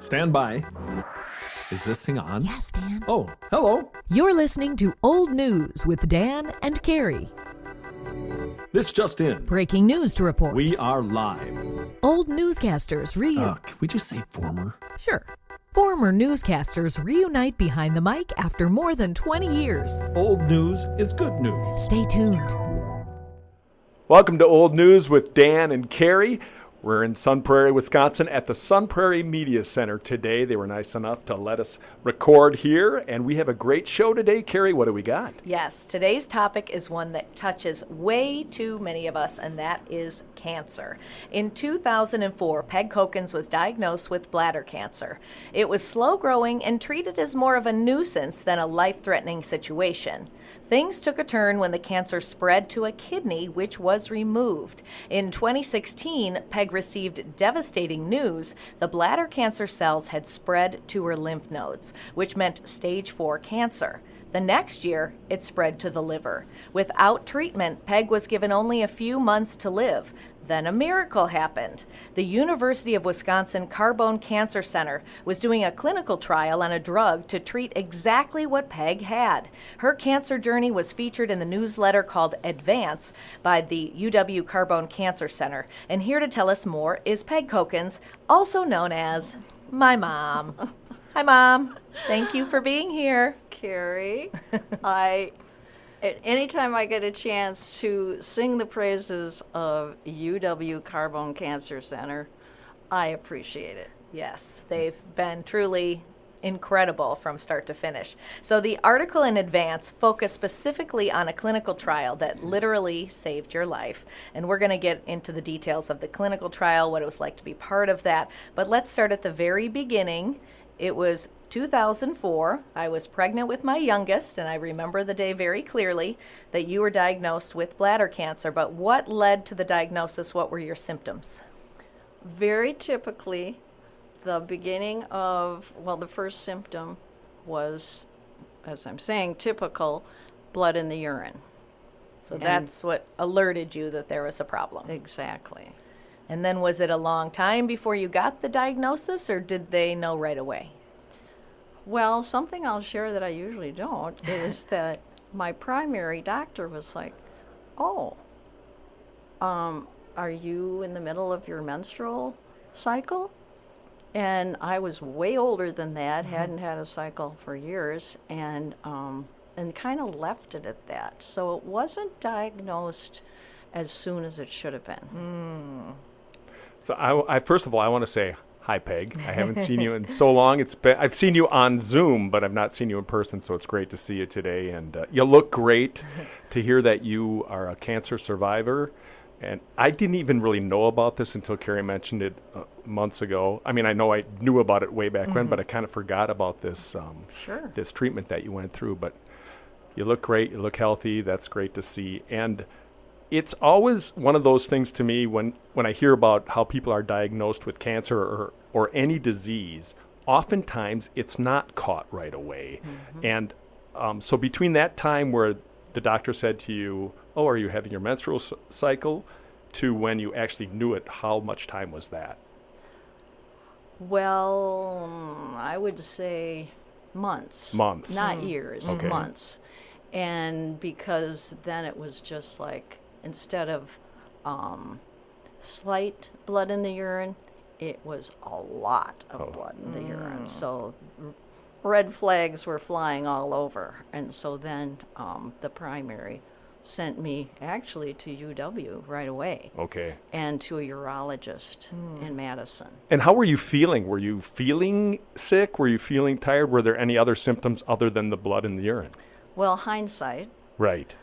Stand by. Is this thing on? Yes, Dan. Oh, hello. You're listening to Old News with Dan and Carrie. This just in. Breaking news to report. We are live. Old newscasters Can we just say former? Sure. Former newscasters reunite behind the mic after more than 20 years. Old news is good news. Stay tuned. Welcome to Old News with Dan and Carrie. We're in Sun Prairie, Wisconsin at the Sun Prairie Media Center today. They were nice enough to let us record here, and we have a great show today. Carrie, what do we got? Yes, today's topic is one that touches way too many of us, and that is cancer. In 2004, Peg Cokins was diagnosed with bladder cancer. It was slow-growing and treated as more of a nuisance than a life-threatening situation. Things took a turn when the cancer spread to a kidney, which was removed. In 2016, Peg received devastating news. The bladder cancer cells had spread to her lymph nodes, which meant stage 4 cancer. The next year, it spread to the liver. Without treatment, Peg was given only a few months to live. Then a miracle happened. The University of Wisconsin Carbone Cancer Center was doing a clinical trial on a drug to treat exactly what Peg had. Her cancer journey was featured in the newsletter called Advance by the UW Carbone Cancer Center. And here to tell us more is Peg Cokins, also known as my mom. Hi, Mom. Thank you for being here. Carrie. Anytime I get a chance to sing the praises of UW Carbone Cancer Center, I appreciate it. Yes, they've been truly incredible from start to finish. So the article in Advance focused specifically on a clinical trial that literally saved your life. And we're going to get into the details of the clinical trial, what it was like to be part of that. But let's start at the very beginning. It was 2004. I was pregnant with my youngest, and I remember the day very clearly that you were diagnosed with bladder cancer. But what led to the diagnosis? What were your symptoms? Very typically, the first symptom was, as I'm saying, typical blood in the urine. So that's what alerted you that there was a problem. Exactly. And then was it a long time before you got the diagnosis, or did they know right away? Well, something I'll share that I usually don't is that my primary doctor was like, are you in the middle of your menstrual cycle? And I was way older than that, hadn't had a cycle for years, and kind of left it at that. So it wasn't diagnosed as soon as it should have been. So I first of all, I want to say hi, Peg. I haven't seen you in so long. I've seen you on Zoom, but I've not seen you in person, so it's great to see you today. And you look great. To hear that you are a cancer survivor. And I didn't even really know about this until Carrie mentioned it months ago. I mean, I know I knew about it way back when, but I kind of forgot about this this treatment that you went through. But you look great. You look healthy. That's great to see. And it's always one of those things to me when I hear about how people are diagnosed with cancer or any disease, oftentimes it's not caught right away. And so between that time where the doctor said to you, are you having your menstrual cycle, to when you actually knew it, how much time was that? Well, I would say months. Months. Not years, Okay. months. And because then it was just like, instead of slight blood in the urine, it was a lot of blood in the urine. So red flags were flying all over. And so then the primary sent me actually to UW right away. Okay. And to a urologist in Madison. And how were you feeling? Were you feeling sick? Were you feeling tired? Were there any other symptoms other than the blood in the urine? Well, hindsight. Right.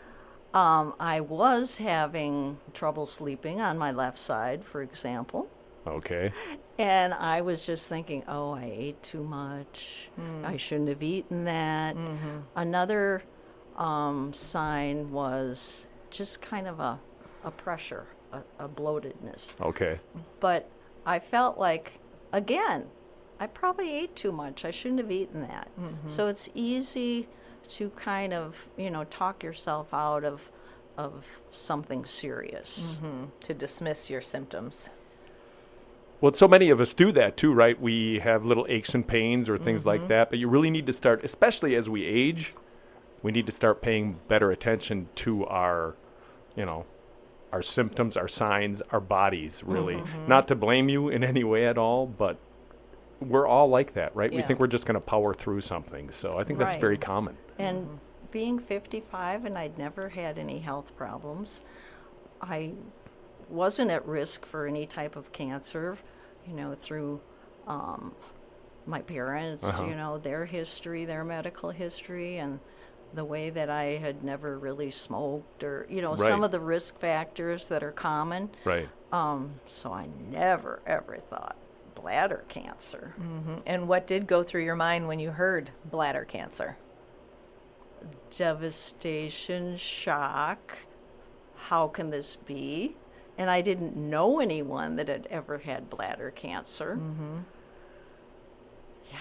I was having trouble sleeping on my left side, for example. Okay. And I was just thinking, I ate too much. I shouldn't have eaten that. Another sign was just kind of a pressure, a bloatedness. Okay. But I felt like, again, I probably ate too much. I shouldn't have eaten that. So it's easy to kind of, talk yourself out of something serious. To dismiss your symptoms. Well, so many of us do that too, right? We have little aches and pains or things like that, but you really need to start, especially as we age, we need to start paying better attention to our, our symptoms, our signs, our bodies, really. Not to blame you in any way at all, but we're all like that, right? We Yeah. think we're just going to power through something. So I think that's Right. very common. And being 55 and I'd never had any health problems, I wasn't at risk for any type of cancer, through my parents, their history, their medical history, and the way that I had never really smoked or, Right. some of the risk factors that are common. Right. So I never, ever thought bladder cancer. And what did go through your mind when you heard bladder cancer? Devastation, shock. How can this be? And I didn't know anyone that had ever had bladder cancer. Yeah.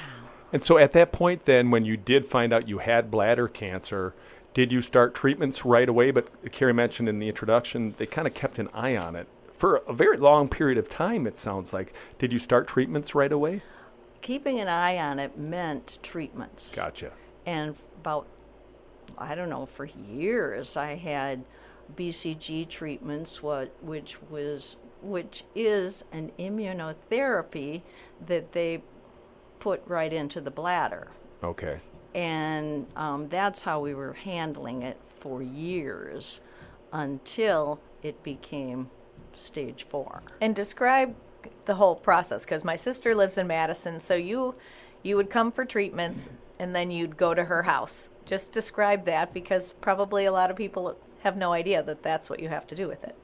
And so at that point then, when you did find out you had bladder cancer, did you start treatments right away? But Carrie mentioned in the introduction, they kind of kept an eye on it for a very long period of time, it sounds like. Did you start treatments right away? Keeping an eye on it meant treatments. Gotcha. And about, for years I had BCG treatments, which is an immunotherapy that they put right into the bladder. Okay. And that's how we were handling it for years until it became stage 4. And describe the whole process, because my sister lives in Madison, so you would come for treatments and then you'd go to her house. Just describe that, because probably a lot of people have no idea that that's what you have to do with it.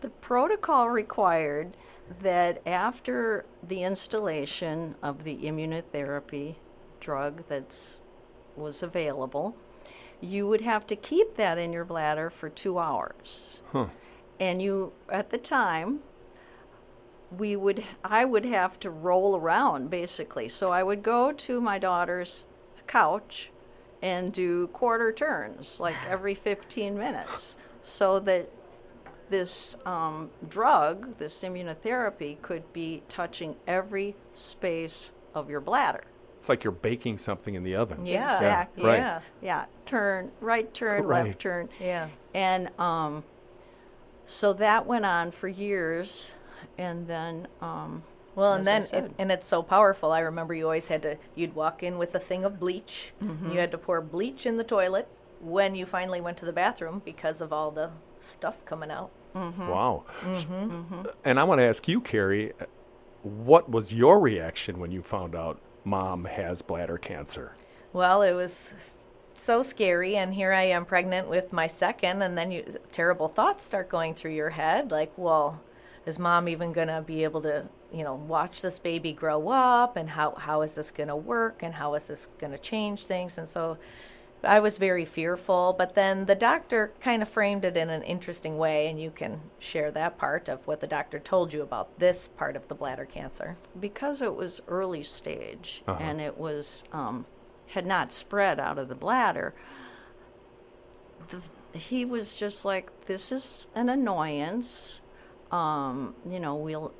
The protocol required that after the installation of the immunotherapy drug that was available, you would have to keep that in your bladder for 2 hours. Huh. And at the time, I would have to roll around, basically. So I would go to my daughter's couch and do quarter turns, like every 15 minutes, so that this drug, this immunotherapy, could be touching every space of your bladder. It's like you're baking something in the oven. Yeah. Exactly. Right. Yeah. Yeah, turn, right turn, Right. left turn. Yeah. And so that went on for years, and then Well, as and I then said. it's so powerful. I remember you always you'd walk in with a thing of bleach. You had to pour bleach in the toilet when you finally went to the bathroom because of all the stuff coming out. Wow. And I want to ask you, Carrie, what was your reaction when you found out Mom has bladder cancer? Well, it was so scary, and here I am pregnant with my second, and then terrible thoughts start going through your head, like, well, is Mom even going to be able to, watch this baby grow up, and how is this going to work, and how is this going to change things? And so I was very fearful, but then the doctor kind of framed it in an interesting way, and you can share that part of what the doctor told you about this part of the bladder cancer. because it was early stage and it was had not spread out of the bladder, he was just like, this is an annoyance. We'll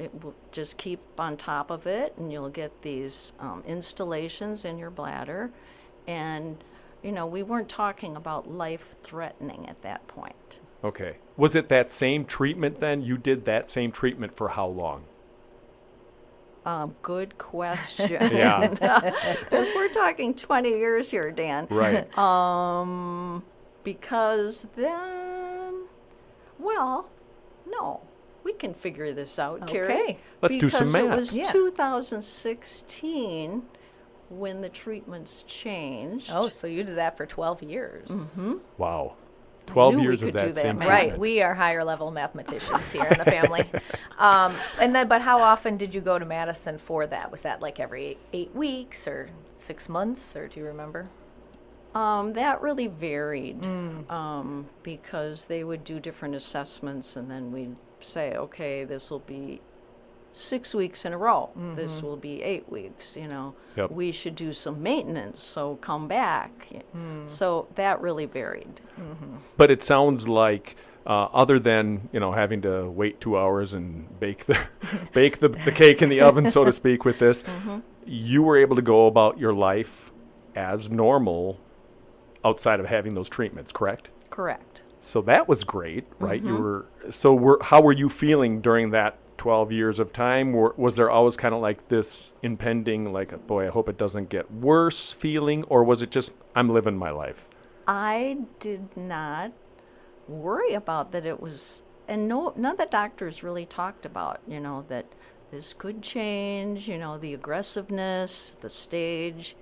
just keep on top of it, and you'll get these installations in your bladder. And, we weren't talking about life-threatening at that point. Okay. Was it that same treatment then? You did that same treatment for how long? Good question. Yeah. Because we're talking 20 years here, Dan. Right. Because then, no, we can figure this out, Carrie. Okay. Let's do some Because math. it was Yeah. 2016 when the treatments changed. Oh, so you did that for 12 years. Wow. 12 knew we years of could do that that same math. treatment. Right, we are higher level mathematicians here in the family. But how often did you go to Madison for that? Was that like every 8 weeks or 6 months, or do you remember? That really varied because they would do different assessments, and then we'd say, okay, this will be 6 weeks in a row. This will be 8 weeks, Yep. We should do some maintenance, so come back. So that really varied. But it sounds like other than, having to wait 2 hours and bake the cake in the oven, so to speak, with this, you were able to go about your life as normal outside of having those treatments, correct? Correct. So that was great, right? How were you feeling during that 12 years of time? Was there always kind of like this impending, like, boy, I hope it doesn't get worse feeling, or was it just, I'm living my life? I did not worry about that it was, and none of the doctors really talked about, that this could change, the aggressiveness, the stage.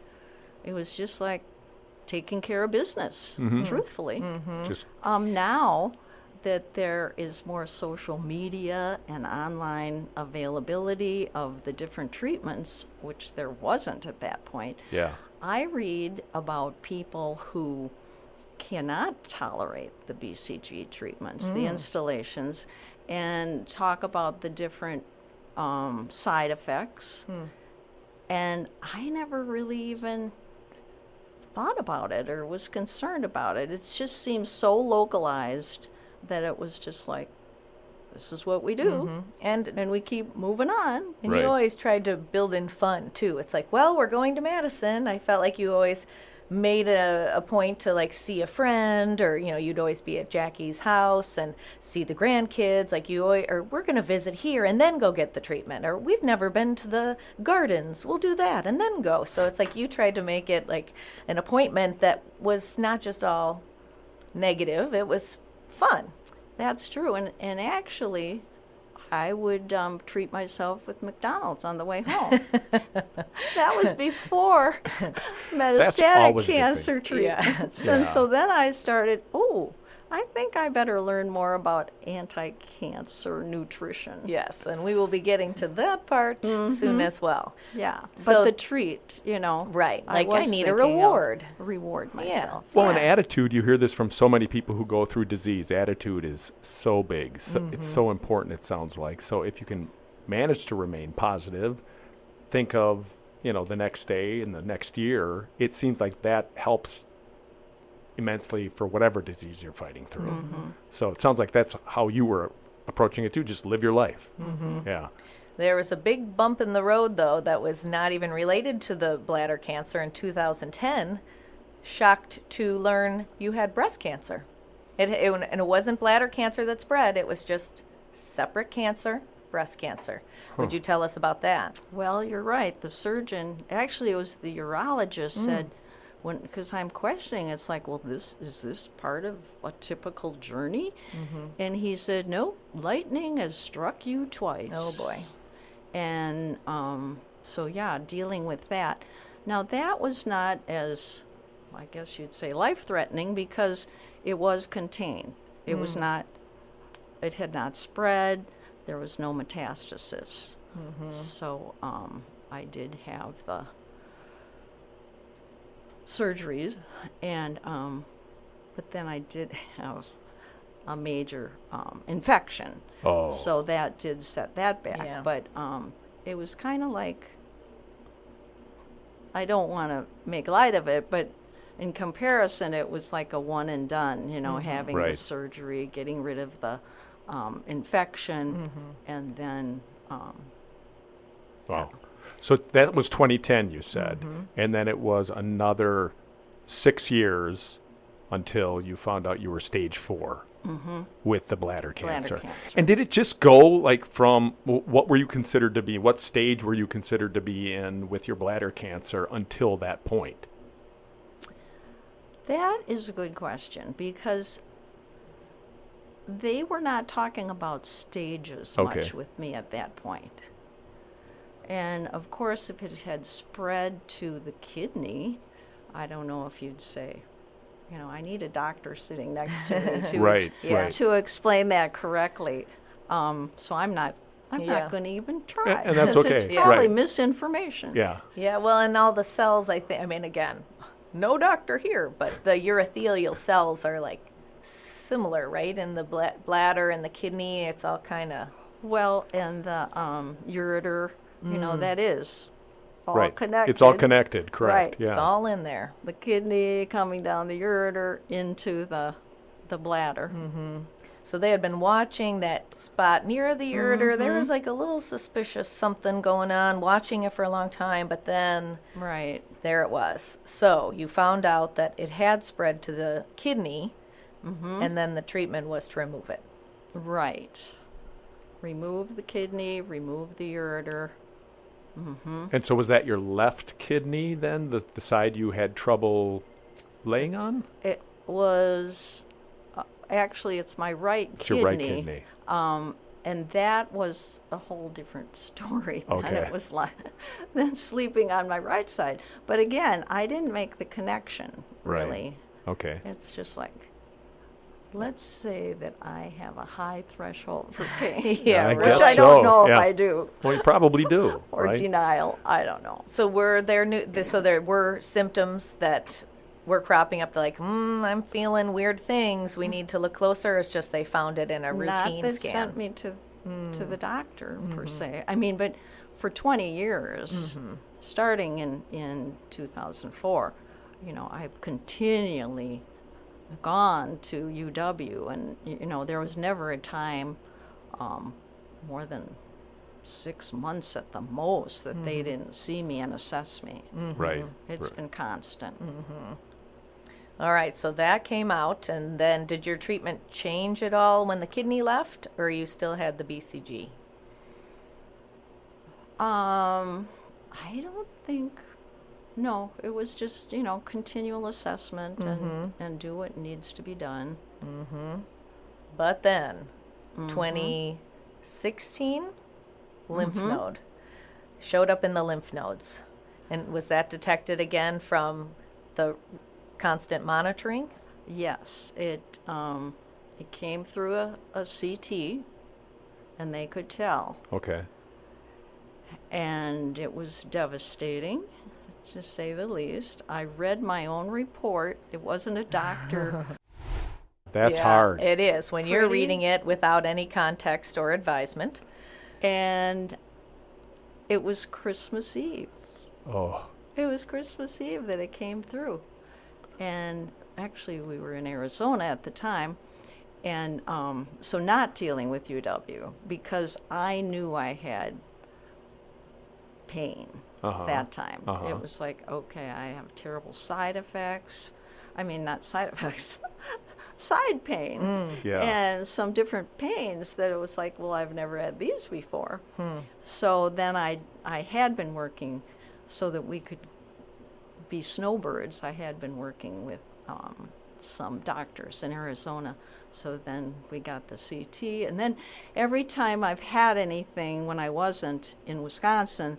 It was just like taking care of business, truthfully. Just Now that there is more social media and online availability of the different treatments, which there wasn't at that point, yeah. I read about people who cannot tolerate the BCG treatments, the installations, and talk about the different side effects. And I never really even thought about it or was concerned about it. It just seems so localized that it was just like, this is what we do, and we keep moving on. And Right. you always tried to build in fun, too. It's like, well, we're going to Madison. I felt like you always made a point to, like, see a friend, or, you'd always be at Jackie's house and see the grandkids. Like, or we're going to visit here and then go get the treatment. Or we've never been to the gardens. We'll do that and then go. So it's like you tried to make it, like, an appointment that was not just all negative. It was fun. That's true. And actually, I would treat myself with McDonald's on the way home. That was before metastatic always a good cancer thing. treatments. Yeah. And so then I started, I think I better learn more about anti-cancer nutrition. Yes, and we will be getting to that part soon as well. Yeah. So- But the treat, Right, like, I was need a thinking of reward. Reward myself. Well, an attitude, you hear this from so many people who go through disease. Attitude is so big. So It's so important, it sounds like. So if you can manage to remain positive, think of, the next day and the next year, it seems like that helps immensely for whatever disease you're fighting through. So it sounds like that's how you were approaching it too. Just live your life. Yeah. There was a big bump in the road, though, that was not even related to the bladder cancer in 2010. Shocked to learn you had breast cancer. And it wasn't bladder cancer that spread. It was just separate cancer, breast cancer. Would you tell us about that? Well, you're right. The surgeon, actually, it was the urologist said, because I'm questioning, it's like, well, is this part of a typical journey? And he said, no, lightning has struck you twice. Oh, boy. And so, yeah, dealing with that. Now, that was not as, I guess you'd say, life-threatening because it was contained. It was not, it had not spread. There was no metastasis. So I did have the surgeries, and but then I did have a major infection. Oh. So that did set that back. Yeah. But it was kind of like, I don't want to make light of it, but in comparison, it was like a one and done, having the Right. surgery, getting rid of the infection, and then Wow. So that was 2010, you said. And then it was another 6 years until you found out you were stage 4 with the bladder cancer. cancer. And did it just go like from what were you considered to be, what stage were you considered to be in with your bladder cancer until that point? that is a good question because they were not talking about stages Okay. much with me at that point. And of course, if it had spread to the kidney, I don't know if you'd say, I need a doctor sitting next to me to, Right, Yeah. right. to explain that correctly. So I'm not Yeah. going to even try. And that's 'cause okay, It's probably right. misinformation. Yeah. Yeah, well, and all the cells, again, no doctor here, but the urothelial cells are, like, similar, right? In the bladder and the kidney, it's all kind of... Well, and the ureter, that is all Right. connected. It's all connected, correct. Right. Yeah. It's all in there. The kidney coming down the ureter into the bladder. So they had been watching that spot near the ureter. There was like a little suspicious something going on, watching it for a long time, but then Right. there it was. So you found out that it had spread to the kidney, and then the treatment was to remove it. Right. Remove the kidney, remove the ureter. And so was that your left kidney then, the side you had trouble laying on? It was, actually, it's my right It's kidney. your right kidney. And that was a whole different story. Okay. And it was like than sleeping on my right side. But again, I didn't make the connection, Right. really. Okay. It's just like, let's say that I have a high threshold for pain. Yeah, I right. Which guess I don't so, know if yeah. I do. Well, you probably do, Or right? denial. I don't know. So were there so there were symptoms that were cropping up, like, I'm feeling weird things. We need to look closer. It's just they found it in a routine Not that scan. sent me to the doctor, per se. I mean, but for 20 years, starting in 2004, I've continually gone to UW, and there was never a time, more than 6 months at the most, that they didn't see me and assess me. Right. It's been constant. All right, so that came out, and then did your treatment change at all when the kidney left, or you still had the BCG? I don't think. No, it was just continual assessment and do what needs to be done. But then, 2016, lymph node showed up in the lymph nodes, and was that detected again from the constant monitoring? Yes, it came through a CT, and they could tell, Okay. and it was devastating, to say the least. I read my own report. It wasn't a doctor. That's Yeah, hard. It is when you're Pretty- reading it without any context or advisement. And it was Christmas Eve. Oh. It was Christmas Eve that it came through. And actually, we were in Arizona at the time. And so not dealing with UW, because I knew I had pain that time. It was like, okay, I have terrible side effects. I mean, not side effects, side pains. Yeah. And some different pains that it was like, well, I've never had these before. So then I had been working so that we could be snowbirds. I had been working with some doctors in Arizona. So then we got the CT. And then every time I've had anything when I wasn't in Wisconsin,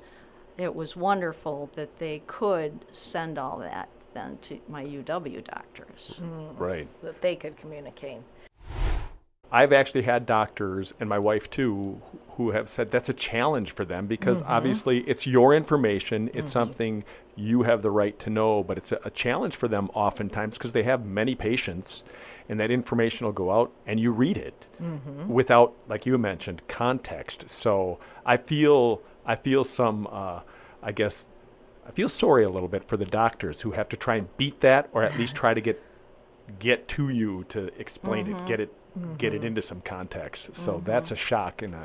it was wonderful that they could send all that then to my UW doctors. Right. That they could communicate. I've actually had doctors, and my wife too, who have said that's a challenge for them because obviously it's your information. It's something you have the right to know, but it's a challenge for them oftentimes because they have many patients, and that information will go out and you read it without, like you mentioned, context. So I feel some, I feel sorry a little bit for the doctors who have to try and beat that, or at least try to get to you to explain it, get it into some context. So that's a shock, and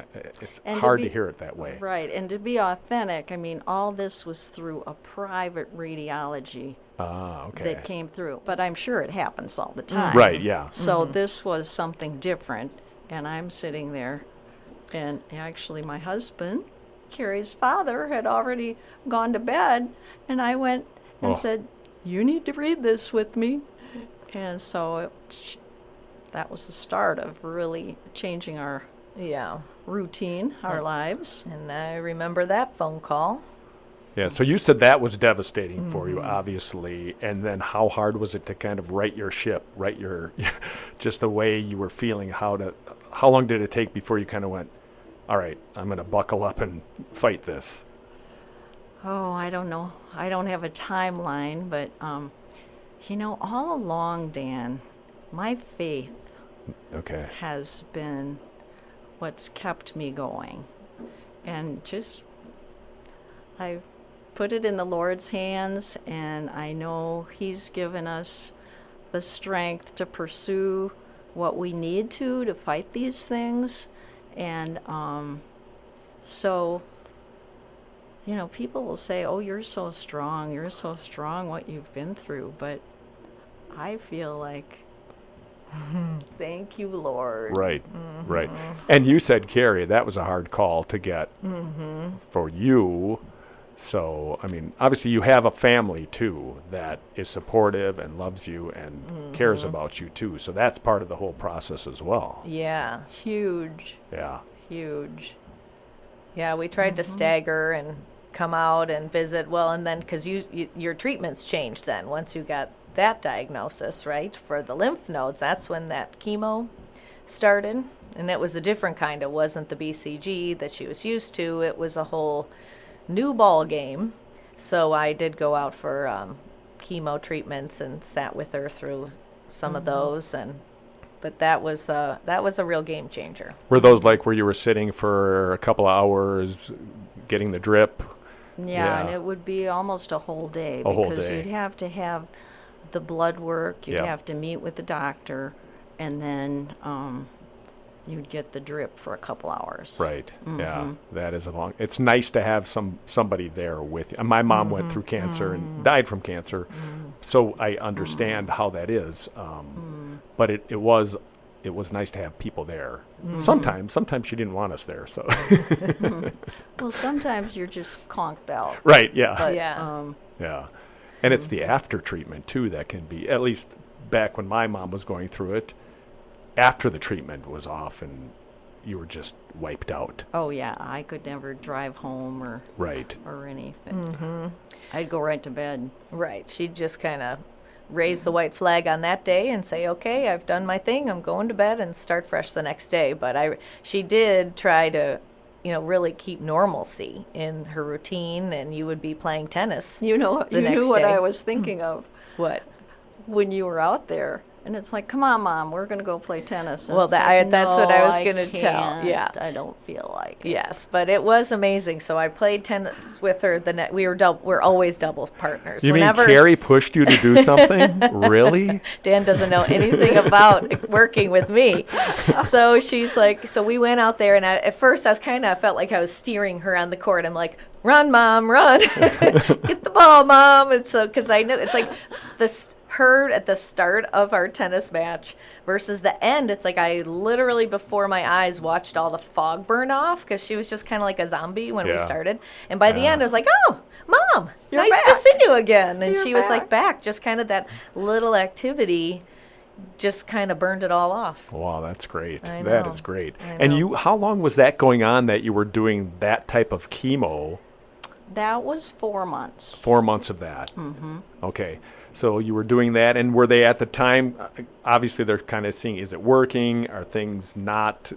it's And hard to hear it that way. Right, and to be authentic, I mean, all this was through a private radiology Okay. that came through. But I'm sure it happens all the time. Right, yeah. So this was something different, and I'm sitting there, and actually my husband, Carrie's father, had already gone to bed, and I went and said, "You need to read this with me." And so that was the start of really changing our Yeah. routine, our lives. And I remember that phone call. Yeah, so you said that was devastating for you, obviously, and then how hard was it to kind of right your ship, right your, just the way you were feeling, how long did it take before you kind of went, all right, I'm going to buckle up and fight this? Oh, I don't know. I don't have a timeline, but, all along, Dan, my faith Okay. has been what's kept me going. And I put it in the Lord's hands, and I know He's given us the strength to pursue what we need to fight these things. And so, people will say, oh, you're so strong, what you've been through. But I feel like, thank you, Lord. Right, right. And you said, Carrie, that was a hard call to get for you. So, I mean, obviously you have a family, too, that is supportive and loves you and cares about you, too. So that's part of the whole process as well. Yeah. Huge. Yeah. Huge. Yeah, we tried to stagger and come out and visit. Well, and then because your treatments changed then once you got that diagnosis, right? For the lymph nodes, that's when that chemo started. And it was a different kind. It wasn't the BCG that she was used to. It was a whole new ball game. So I did go out for chemo treatments and sat with her through some of those. But that was a real game changer. Were those like where you were sitting for a couple of hours getting the drip? Yeah, and it would be almost a whole day because you'd have to have the blood work, you'd have to meet with the doctor, and then you'd get the drip for a couple hours. Right. Yeah, that is a long. It's nice to have somebody there with you. My mom went through cancer and died from cancer, so I understand how that is. But it was nice to have people there. Sometimes she didn't want us there. So. Well, sometimes you're just conked out. Right. Yeah. But, yeah. And it's the after treatment too that can be, at least back when my mom was going through it, after the treatment was off and you were just wiped out. Oh yeah, I could never drive home or anything. I'd go right to bed. Right. She'd just kind of raise the white flag on that day and say, okay, I've done my thing, I'm going to bed, and start fresh the next day. But she did try to, really keep normalcy in her routine, and you would be playing tennis. You knew what I was thinking of. What? When you were out there. And it's like, come on, Mom, we're going to go play tennis. And well, that's what I was going to tell. Can't. Yeah, I don't feel like it. Yes, but it was amazing. So I played tennis with her. We're always double partners. You mean Carrie pushed you to do something? Really? Dan doesn't know anything about working with me. So she's like, so we went out there, and at first I felt like I was steering her on the court. I'm like, run, Mom, run. Get the ball, Mom. And so, because I know it's like her at the start of our tennis match versus the end, it's like I literally before my eyes watched all the fog burn off because she was just kind of like a zombie when we started. And by the end, I was like, oh, Mom, nice to see you again. And she was like back, just kind of that little activity just kind of burned it all off. Wow, that's great. I know. That is great. And how long was that going on that you were doing that type of chemo? That was 4 months. 4 months of that. Mm-hmm. Okay. So you were doing that, and were they at the time, obviously they're kind of seeing, is it working? Are things not,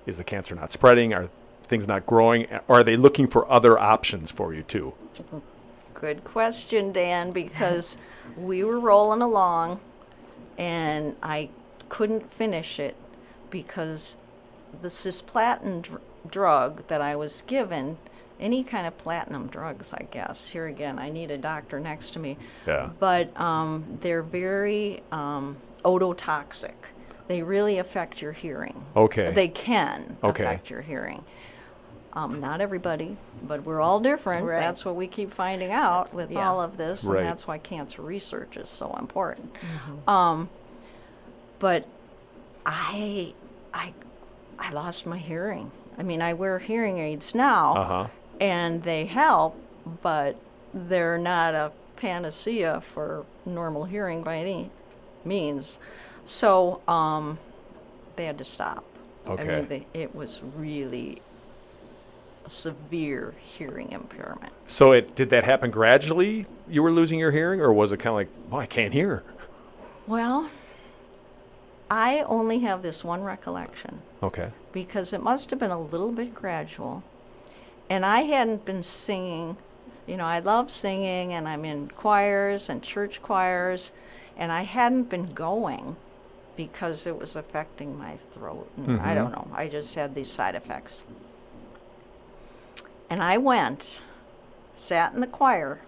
is the cancer not spreading? Are things not growing? Or are they looking for other options for you too? Good question, Dan, because we were rolling along, and I couldn't finish it because the cisplatin drug that I was given, any kind of platinum drugs, I guess. Here again, I need a doctor next to me. Yeah. But they're very ototoxic. They really affect your hearing. Okay. They can affect your hearing. Not everybody, but we're all different. Right. That's what we keep finding out with all of this, Right. and that's why cancer research is so important. Mm-hmm. But I lost my hearing. I mean, I wear hearing aids now, and they help, but they're not a panacea for normal hearing by any means. So they had to stop. Okay. I mean, it was really a severe hearing impairment. So did that happen gradually? You were losing your hearing, or was it kind of like, well, I can't hear? Well, I only have this one recollection. Okay. Because it must have been a little bit gradual. And I hadn't been singing. I love singing, and I'm in choirs and church choirs, and I hadn't been going because it was affecting my throat. And I don't know. I just had these side effects. And I sat in the choir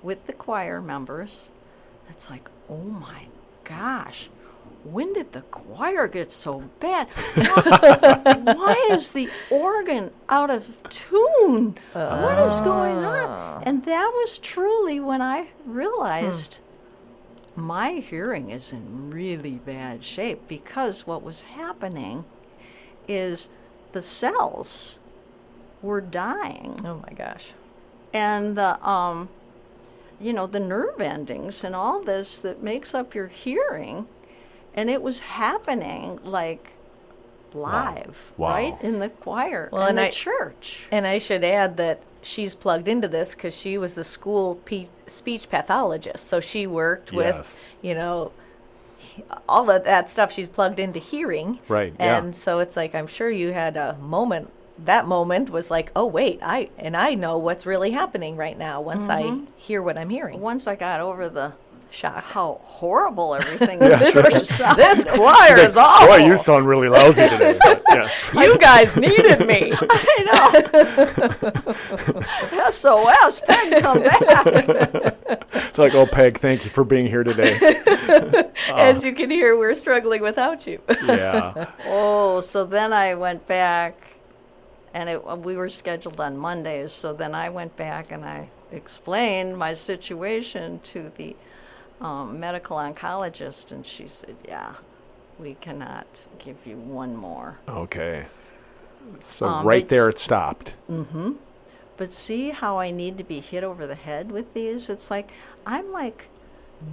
with the choir members. It's like, oh my gosh, when did the choir get so bad? Why is the organ out of tune? What is going on? And that was truly when I realized my hearing is in really bad shape, because what was happening is the cells were dying. Oh my gosh. And the the nerve endings and all this that makes up your hearing, and it was happening like live, Wow. right, in the choir, Well, in and the church. And I should add that she's plugged into this because she was a school speech pathologist. So she worked Yes. with, all of that stuff. She's plugged into hearing. Right, yeah. And so it's like, I'm sure you had a moment. That moment was like, oh, wait, I know what's really happening right now once I hear what I'm hearing. Once I got over the Shock. how horrible everything sounded. This choir is awful. Boy, you sound really lousy today. But, yeah. You guys needed me. I know. SOS, Peg, come back. It's like, oh, Peg, thank you for being here today. As you can hear, we're struggling without you. Yeah. Oh, so then I went back, and we were scheduled on Mondays, so then I went back and I explained my situation to the medical oncologist, and she said, yeah, we cannot give you one more. Okay. So right there it stopped. But see how I need to be hit over the head with these? It's like, I'm like,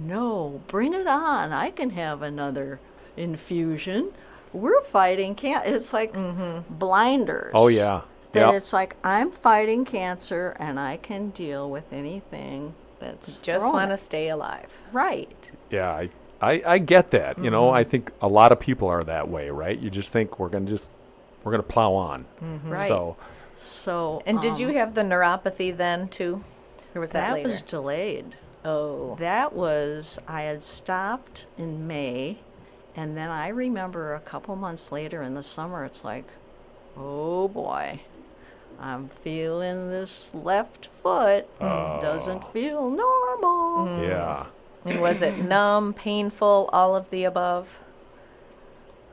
no, bring it on. I can have another infusion. We're fighting cancer. It's like blinders. Oh, yeah. That Yep. it's like, I'm fighting cancer and I can deal with anything that's Just thrown want to at- stay alive. Right. Yeah, I get that. You know, I think a lot of people are that way, right? You just think we're gonna plow on. Right. So And did you have the neuropathy then too? Or was that that later? was delayed. Oh. That was, I had stopped in May, and then I remember a couple months later in the summer, it's like, oh boy, I'm feeling this left foot. Doesn't feel normal. Yeah. And was it numb, painful, all of the above?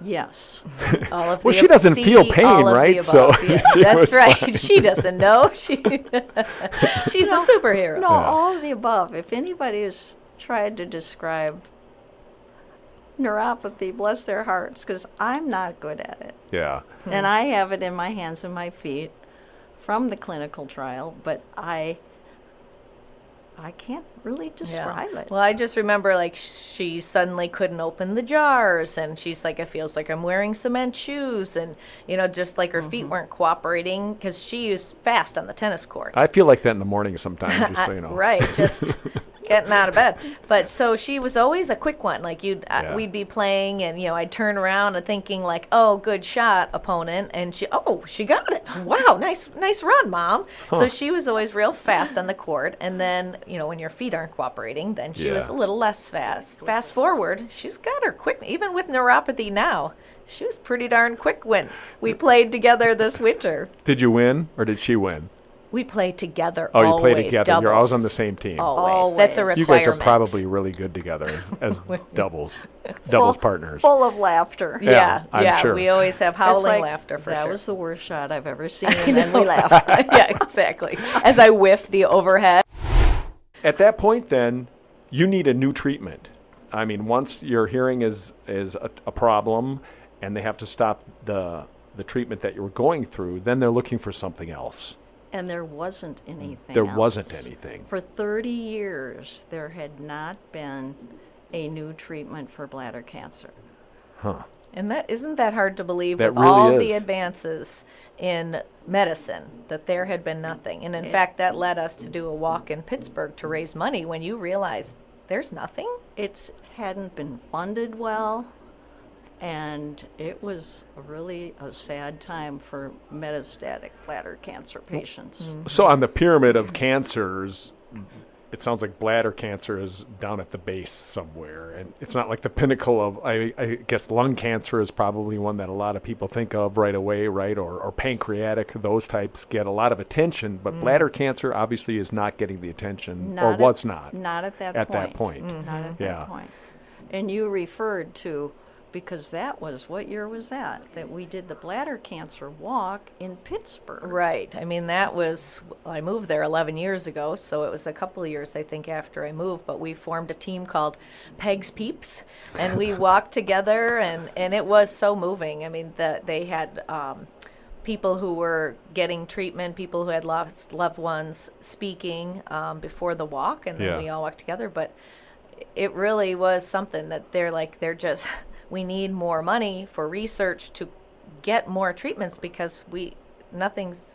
Yes. All of Well, the she doesn't feel pain, all of the right? So above. Yeah, she that's was right. fine. She doesn't know. She's a superhero. No, all of the above. If anybody has tried to describe neuropathy, bless their hearts, because I'm not good at it. Yeah. And I have it in my hands and my feet from the clinical trial, but I can't really describe it. Well, I just remember like she suddenly couldn't open the jars, and she's like, it feels like I'm wearing cement shoes, and just like her feet weren't cooperating because she was fast on the tennis court. I feel like that in the morning sometimes, just so you know. Right, just getting out of bed. But so she was always a quick one. Like we'd be playing, and I'd turn around and thinking like, oh, good shot, opponent, and she got it. Wow, nice run, Mom. So she was always real fast on the court, and then when your feet aren't cooperating, then she was a little less fast. Fast forward, she's got her quick. Even with neuropathy now, she was pretty darn quick when we played together this winter. Did you win or did she win? We play together. Oh, you always, play together. Doubles. You're always on the same team. Always. That's a Always. You requirement. guys are probably really good together as doubles partners. Full of laughter. Yeah, I'm sure. We always have It's howling like, laughter for that sure. was the worst shot I've ever seen, and then we laughed. Yeah, exactly. As I whiff the overhead. At that point, then, you need a new treatment. I mean, once your hearing is a problem and they have to stop the treatment that you were going through, then they're looking for something else. And there wasn't anything There else. wasn't anything. For 30 years, there had not been a new treatment for bladder cancer. Huh. And isn't that hard to believe That with really all is. the advances in medicine that there had been nothing. And in fact, that led us to do a walk in Pittsburgh to raise money when you realized there's nothing. It hadn't been funded well, and it was really a sad time for metastatic bladder cancer patients. So on the pyramid of cancers, it sounds like bladder cancer is down at the base somewhere. And it's not like the pinnacle of, I guess lung cancer is probably one that a lot of people think of right away, right? Or pancreatic, those types get a lot of attention. But bladder cancer obviously is not getting the attention, or was not. Not at that point. At that point. Not at Yeah. that point. And you referred to, because that was, what year was that? That we did the bladder cancer walk in Pittsburgh. Right. I mean, I moved there 11 years ago, so it was a couple of years, I think, after I moved, but we formed a team called Peg's Peeps, and we walked together, and it was so moving. I mean, they had people who were getting treatment, people who had lost loved ones speaking before the walk, and then we all walked together, but it really was something that they're just, we need more money for research to get more treatments because nothing's,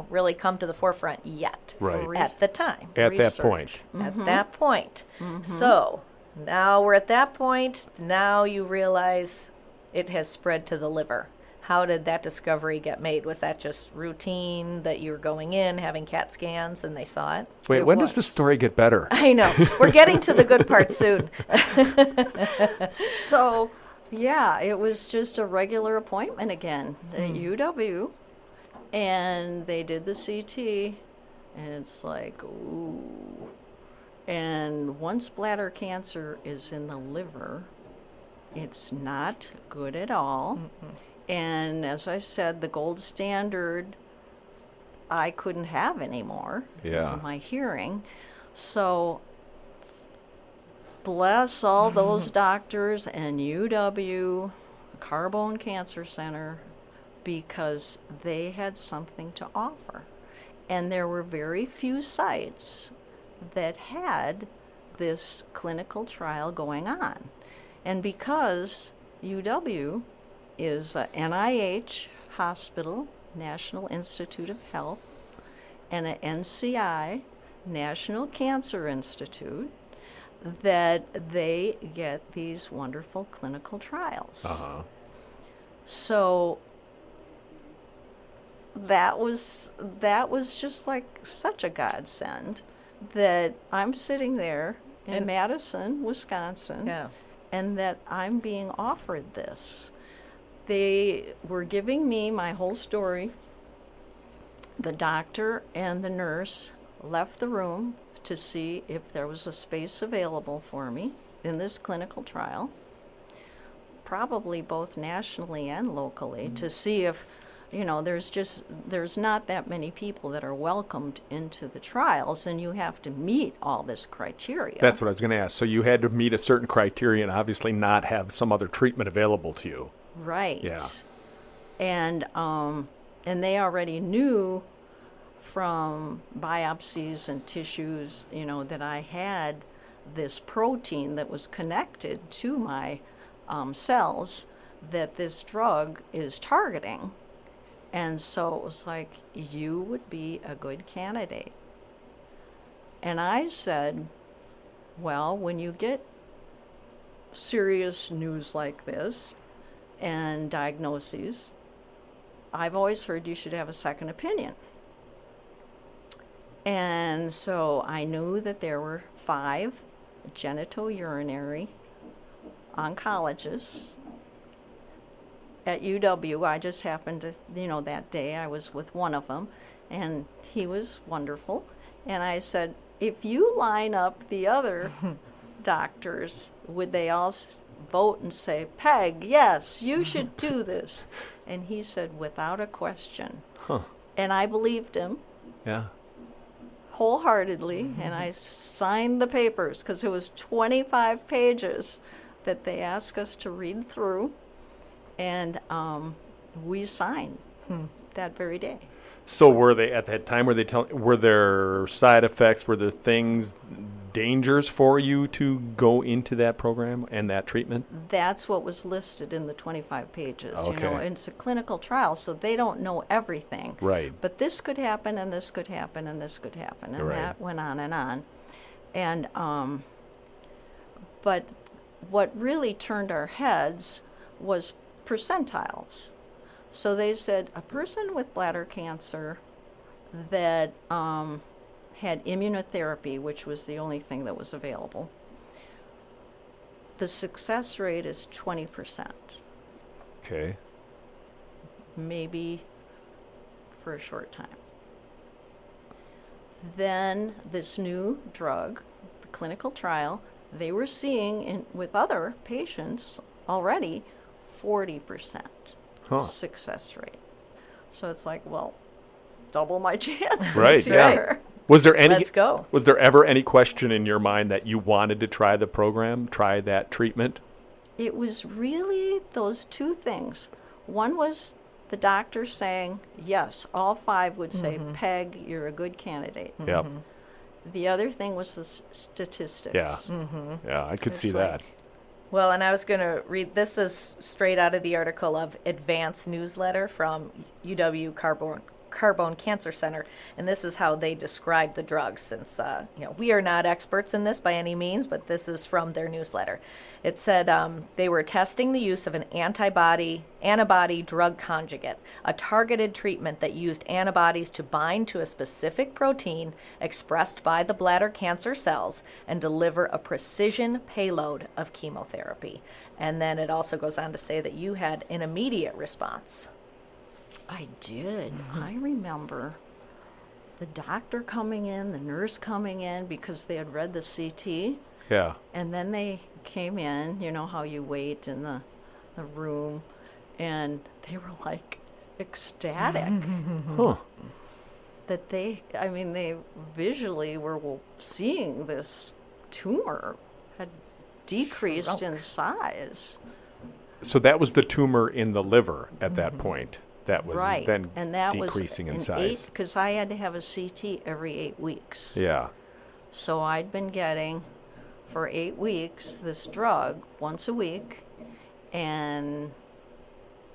really come to the forefront yet. Right. At the time. At that point. At that point. So now we're at that point. Now you realize it has spread to the liver. How did that discovery get made? Was that just routine that you were going in, having CAT scans, and they saw it? Wait, It when does was. the story get better? I know. We're getting to the good part soon. So, yeah, it was just a regular appointment again at UW, and they did the CT, and it's like, ooh. And once bladder cancer is in the liver, it's not good at all. And as I said, the gold standard I couldn't have anymore because of my hearing. So bless all those doctors and UW, Carbone Cancer Center, because they had something to offer. And there were very few sites that had this clinical trial going on. And because UW is a NIH hospital, National Institute of Health, and an NCI, National Cancer Institute, that they get these wonderful clinical trials. So that was just like such a godsend that I'm sitting there in Madison, Wisconsin, and that I'm being offered this. They were giving me my whole story. The doctor and the nurse left the room to see if there was a space available for me in this clinical trial, probably both nationally and locally, to see if, there's not that many people that are welcomed into the trials, and you have to meet all this criteria. That's what I was going to ask. So you had to meet a certain criteria and obviously not have some other treatment available to you. Right. Yeah. And they already knew from biopsies and tissues, that I had this protein that was connected to my cells that this drug is targeting. And so it was like, you would be a good candidate. And I said, well, when you get serious news like this and diagnoses, I've always heard you should have a second opinion. And so I knew that there were 5 genitourinary oncologists at UW. I just happened to, that day I was with one of them, and he was wonderful. And I said, if you line up the other doctors, would they all vote and say, Peg, yes, you should do this? And he said, without a question. And I believed him. Yeah. Wholeheartedly, and I signed the papers because it was 25 pages that they asked us to read through, and we signed that very day. So were they at that time? Were there side effects? Were there things, dangers for you to go into that program and that treatment? That's what was listed in the 25 pages. Okay. It's a clinical trial, so they don't know everything. Right. But this could happen, and this could happen, and this could happen, and Right. that went on and on. And but what really turned our heads was percentiles. So they said a person with bladder cancer that had immunotherapy, which was the only thing that was available, the success rate is 20%, Okay. maybe for a short time. Then this new drug, the clinical trial, they were seeing with other patients already 40% success rate. So it's like, well, double my chances. Right, here. yeah. Was there any? Let's go. Was there ever any question in your mind that you wanted to try the program, try that treatment? It was really those two things. One was the doctor saying, yes, all 5 would say, Peg, you're a good candidate. Yep. The other thing was the statistics. Yeah. Yeah, I could see It's that. like- Well, and I was going to read, this is straight out of the article of Advanced Newsletter from UW Carbone Cancer Center, and this is how they describe the drug, since we are not experts in this by any means, but this is from their newsletter. It said they were testing the use of an antibody drug conjugate, a targeted treatment that used antibodies to bind to a specific protein expressed by the bladder cancer cells and deliver a precision payload of chemotherapy. And then it also goes on to say that you had an immediate response. I did. I remember the doctor coming in, the nurse coming in, because they had read the CT. Yeah. And then they came in, you know how you wait in the room, and they were like ecstatic Huh. that they visually were seeing this tumor had decreased in size. So that was the tumor in the liver at that point. That was Right. then And that decreasing in was size. because I had to have a CT every 8 weeks. Yeah. So I'd been getting, for 8 weeks, this drug once a week, and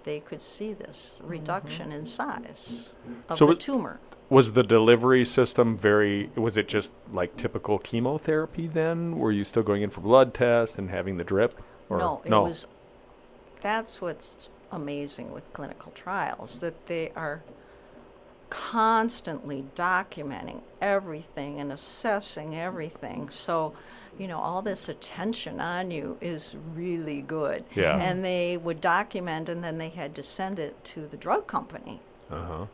they could see this reduction in size of So the it- tumor. Was the delivery system was it just like typical chemotherapy then? Were you still going in for blood tests and having the drip? Or No, it was, that's what's amazing with clinical trials, that they are constantly documenting everything and assessing everything. So, all this attention on you is really good. Yeah. And they would document, and then they had to send it to the drug company,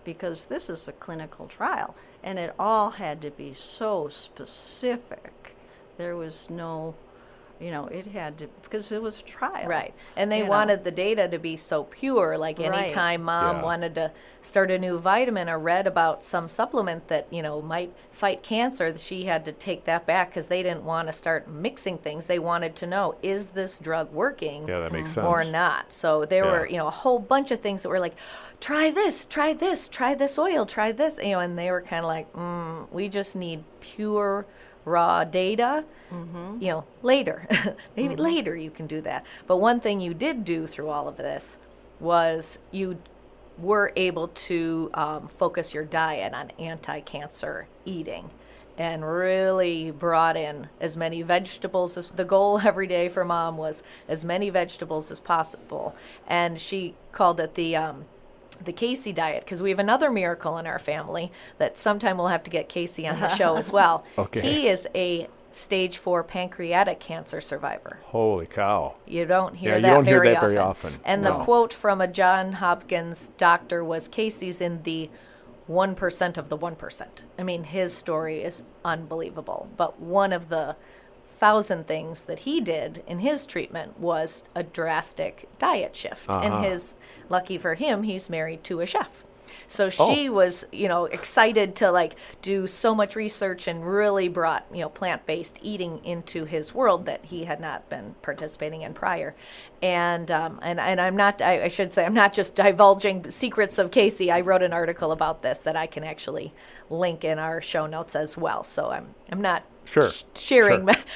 because this is a clinical trial, and it all had to be so specific. There was no, it had to, because it was a trial. Right. And they you know. wanted the data to be so pure. Like Right. anytime mom Yeah. wanted to start a new vitamin or read about some supplement that, might fight cancer, she had to take that back because they didn't want to start mixing things. They wanted to know, is this drug working Yeah, that makes sense. or not? So there were, Yeah. a whole bunch of things that were like, try this oil, try this, and they were kind of like, we just need pure raw data, later. Maybe later you can do that. But one thing you did do through all of this was you were able to focus your diet on anti-cancer eating and really brought in as many vegetables as the goal every day for mom was as many vegetables as possible. And she called it the Casey diet, because we have another miracle in our family that sometime we'll have to get Casey on the show as well. Okay. He is a stage 4 pancreatic cancer survivor. Holy cow. You don't hear Yeah, you that, don't hear very, that often. very often. And No. the quote from a John Hopkins doctor was, Casey's in the 1% of the 1%. I mean, his story is unbelievable. But one of the 1,000 things that he did in his treatment was a drastic diet shift. And lucky for him, he's married to a chef. So she was, excited to do so much research and really brought, plant-based eating into his world that he had not been participating in prior. And I'm not, I should say, I'm not just divulging secrets of Casey. I wrote an article about this that I can actually link in our show notes as well. So I'm not sharing. Sure.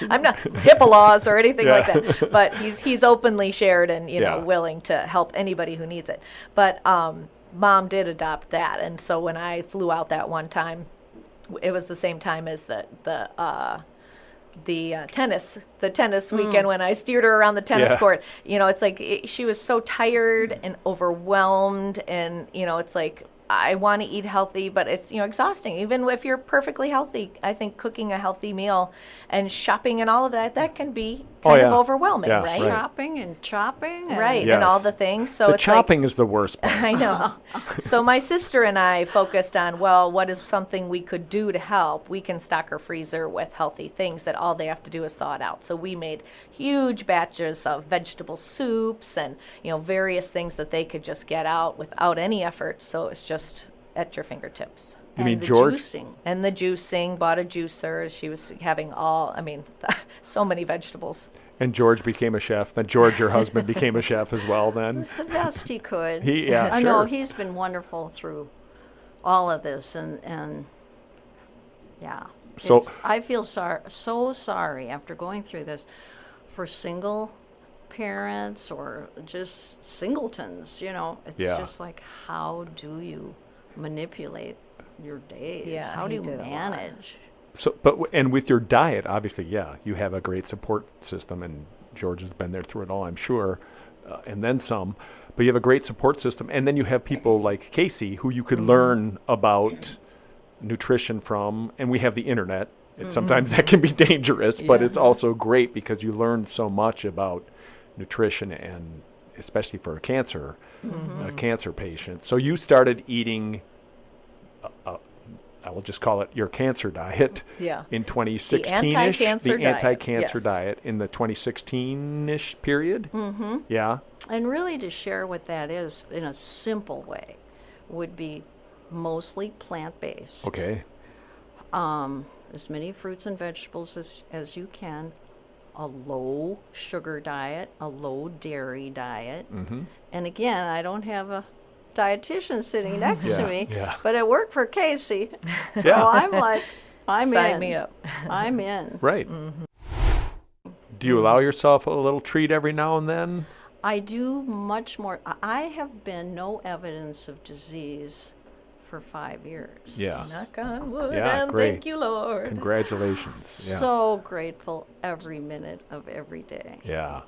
I'm not HIPAA laws or anything Yeah. like that. But he's openly shared and Yeah. willing to help anybody who needs it. But Mom did adopt that, and so when I flew out that one time, it was the same time as the tennis weekend when I steered her around the tennis court. It's like she was so tired and overwhelmed, and it's like I want to eat healthy, but it's, exhausting. Even if you're perfectly healthy, I think cooking a healthy meal and shopping and all of that can be kind of overwhelming, Yeah, right? right. Shopping and chopping. And Right, Yes. and all the things. So The it's chopping is the worst part. I know. So my sister and I focused on, what is something we could do to help? We can stock our freezer with healthy things that all they have to do is thaw it out. So we made huge batches of vegetable soups and, various things that they could just get out without any effort. So it's just at your fingertips. You mean the George? juicing. And the juicing, bought a juicer. She was having so many vegetables. And George became a chef. Then George, your husband, became a chef as well then. The best he could. I know sure. he's been wonderful through all of this, and yeah. So- I feel so sorry after going through this for single parents or just singletons. It's Yeah. just like, how do you manipulate your days? Yeah, How do he you did a lot. manage? So, and with your diet, obviously, you have a great support system, and George has been there through it all, I'm sure, and then some. But you have a great support system, and then you have people like Casey who you could learn about nutrition from, and we have the internet. And sometimes that can be dangerous, but it's also great because you learn so much about nutrition, and especially for a cancer patient. So you started eating. I will just call it your cancer diet in 2016-ish. anti-cancer diet, anti-cancer yes. diet in the 2016-ish period. Mm-hmm. Yeah. And really, to share what that is in a simple way would be mostly plant-based. Okay. As many fruits and vegetables as you can, a low sugar diet, a low dairy diet. Mm-hmm. And again, I don't have a dietitian sitting next to me, yeah. but it worked for Casey. So Yeah. I'm like, I'm Sign in. me up. I'm in. Right. Do you allow yourself a little treat every now and then? I do much more. I have been no evidence of disease for 5 years. Yeah. Knock on wood, Yeah, and great. thank you, Lord. Congratulations. Yeah. So grateful every minute of every day. Yeah.